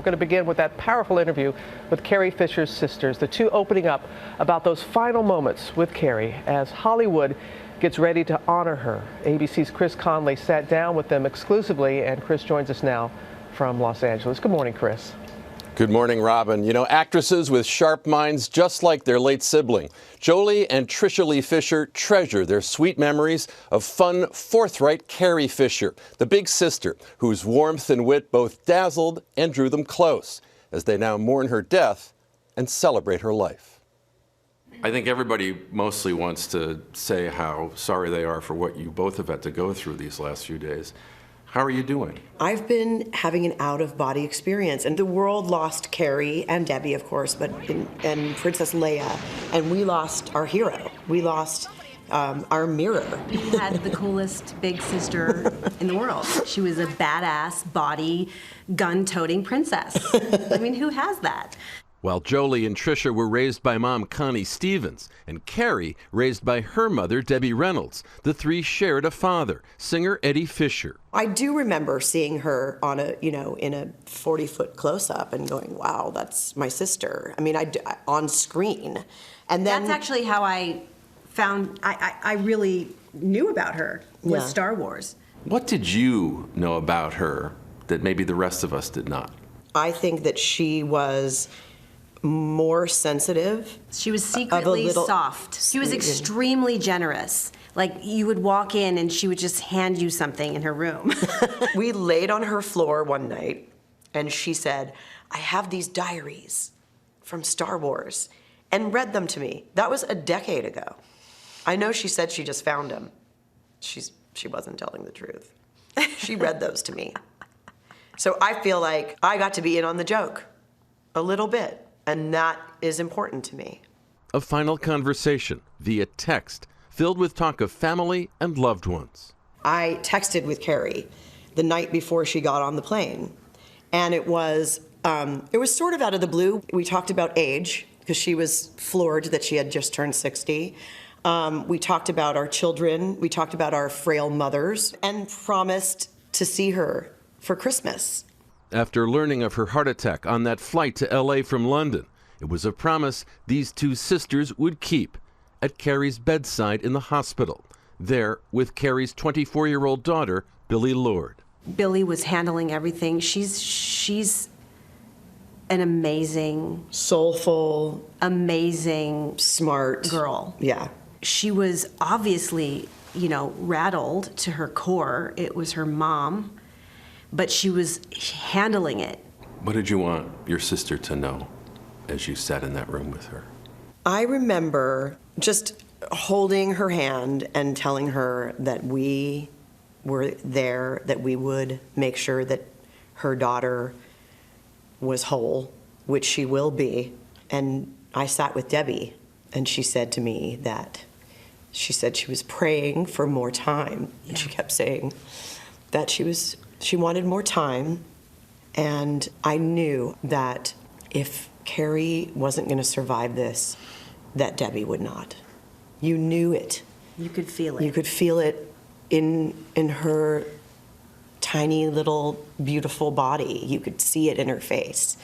We're going to begin with that powerful interview with Carrie Fisher's sisters, the two opening up about those final moments with Carrie as Hollywood gets ready to honor her. ABC's Chris Conley sat down with them exclusively, and Chris joins us now from Los Angeles. Good morning, Chris. Good morning, Robin. You know, actresses with sharp minds just like their late sibling. Jolie and Tricia Fisher treasure their sweet memories of fun, forthright Carrie Fisher, the big sister whose warmth and wit both dazzled and drew them close as they now mourn her death and celebrate her life. I think everybody mostly wants to say how sorry they are for what you both have had to go through these last few days. How are you doing? I've been having an out-of-body experience, and the world lost Carrie and Debbie, of course, and Princess Leia, and we lost our hero. We lost our mirror. We had the coolest big sister in the world. She was a badass, body, gun-toting princess. I mean, who has that? While Jolie and Tricia were raised by mom Connie Stevens and Carrie raised by her mother Debbie Reynolds, the three shared a father, singer Eddie Fisher. I do remember seeing her on in a 40-foot close-up and going, wow, that's my sister. I mean, on screen. And then that's actually how I found, I really knew about her with Star Wars. What did you know about her that maybe the rest of us did not? I think that she was more sensitive. She was secretly soft. She was extremely generous. Like, you would walk in and she would just hand you something in her room. We laid on her floor one night and she said, I have these diaries from Star Wars, and read them to me. That was a decade ago. I know she said she just found them. She wasn't telling the truth. She read those to me. So I feel like I got to be in on the joke a little bit. And that is important to me. A final conversation via text filled with talk of family and loved ones. I texted with Carrie the night before she got on the plane. And it was sort of out of the blue. We talked about age because she was floored that she had just turned 60. We talked about our children. We talked about our frail mothers and promised to see her for Christmas. After learning of her heart attack on that flight to LA from London, it was a promise these two sisters would keep at Carrie's bedside in the hospital, there with Carrie's 24-year-old daughter, Billie Lourd. Billie was handling everything. She's an amazing, soulful, amazing, smart girl. Yeah. She was obviously, rattled to her core. It was her mom. But she was handling it. What did you want your sister to know as you sat in that room with her? I remember just holding her hand and telling her that we were there, that we would make sure that her daughter was whole, which she will be. And I sat with Debbie, and she said to me that she was praying for more time. Yeah. And she kept saying that she wanted more time, and I knew that if Carrie wasn't going to survive this, that Debbie would not. You knew it. You could feel it. You could feel it in her tiny little beautiful body. You could see it in her face.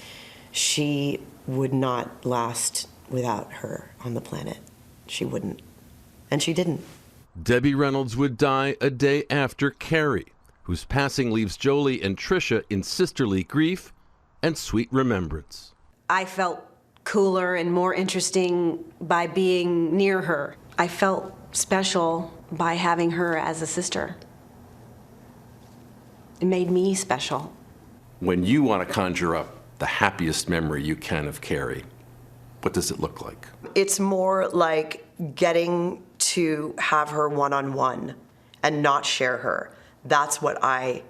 She would not last without her on the planet. She wouldn't. And she didn't. Debbie Reynolds would die a day after Carrie, whose passing leaves Jolie and Tricia in sisterly grief and sweet remembrance. I felt cooler and more interesting by being near her. I felt special by having her as a sister. It made me special. When you want to conjure up the happiest memory you can of Carrie, what does it look like? It's more like getting to have her one-on-one and not share her. That's what I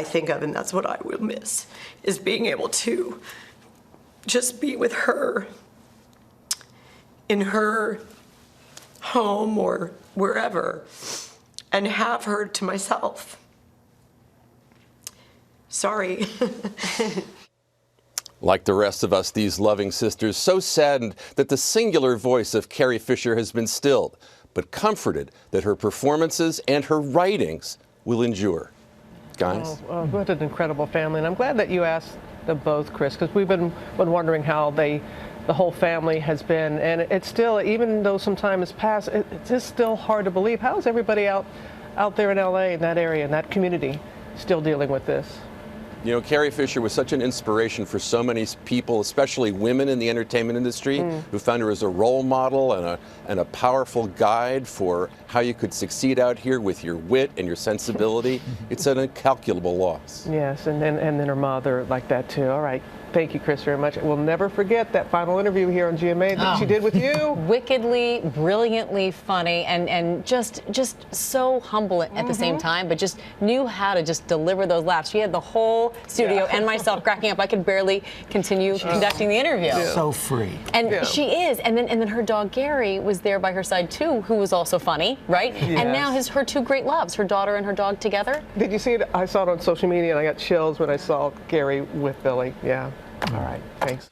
think of, and that's what I will miss, is being able to just be with her in her home or wherever and have her to myself. Sorry. Like the rest of us, these loving sisters, so saddened that the singular voice of Carrie Fisher has been stilled, but comforted that her performances and her writings will endure. guys. Oh, what an incredible family. And I'm glad that you asked them both, Chris, because we've been wondering how the whole family has been. And it's still, even though some time has passed, it's just still hard to believe. How is everybody out there in LA, in that area, in that community, still dealing with this? You know, Carrie Fisher was such an inspiration for so many people, especially women in the entertainment industry, who found her as a role model and a powerful guide for how you could succeed out here with your wit and your sensibility. It's an incalculable loss. Yes, and then her mother like that too. All right. Thank you, Chris, very much. We'll never forget that final interview here on GMA that she did with you. Wickedly, brilliantly funny, and just so humble at the same time, but just knew how to just deliver those laughs. She had the whole studio and myself cracking up. I could barely continue conducting the interview. So free. And she is. And then her dog Gary was there by her side too, who was also funny, right? Yes. And now her two great loves, her daughter and her dog together. Did you see it? I saw it on social media and I got chills when I saw Gary with Billy. Yeah. All right. Thanks.